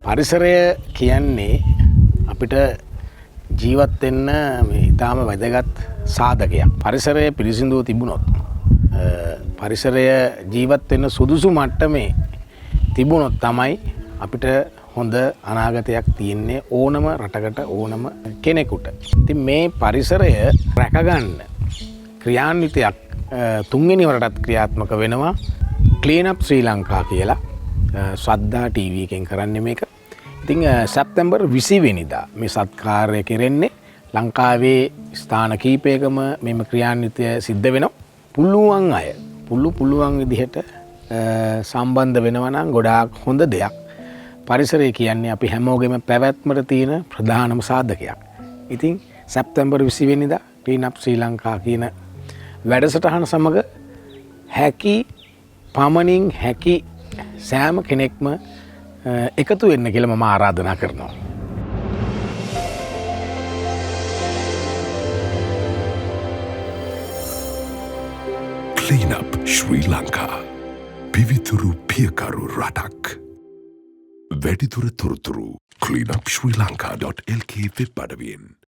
පරිසරය කියන්නේ අපිට ජීවත් වෙන්න ඉතාම වැදගත් සාධකයක්. පරිසරය පිරිසිදුව තිබුණොත් පරිසරය ජීවත් වෙන්න සුදුසු මට්ටමේ තිබුණොත් තමයි අපිට හොඳ අනාගතයක් තියෙන්නේ ඕනම රටකට ඕනම කෙනෙකුට. ඉතින් මේ පරිසරය රැකගන්න ක්‍රියාන්විතයක් තුන්වෙනි වරටත් ක්‍රියාත්මක වෙනවා ක්ලීන් අප් ශ්‍රී ලංකා කියලා ශ්‍රද්ධා ටීවී එකෙන් කරන්නේ මේක. ඉතින් සැප්තැම්බර් 20 වෙනිදා මේ සත්කාරය කෙරෙන්නේ ලංකාවේ ස්ථාන කීපයකම මෙම ක්‍රියාන්විතය සිද්ධ වෙනවා. පුළුවන් අය පුළුවන් විදිහට සම්බන්ධ වෙනවා නම් ගොඩාක් හොඳ දෙයක්. පරිසරය කියන්නේ අපි හැමෝගෙම පැවැත්මට තියෙන ප්‍රධානම සාධකයක්. ඉතින් සැප්තැම්බර් 20 වෙනිදා ක්ලීන් අප් ශ්‍රී ලංකා කියන වැඩසටහන සමග හැකි පමණින් හැකි සෑම කෙනෙක්ම එකතු වෙන්න කියලා මම ආරාධනා කරනවා. Clean up Sri Lanka. පිවිතුරු පියකරු රටක්. වැඩිදුර තොරතුරු cleanupsrilanka.lk වෙබ් අඩවියෙන්.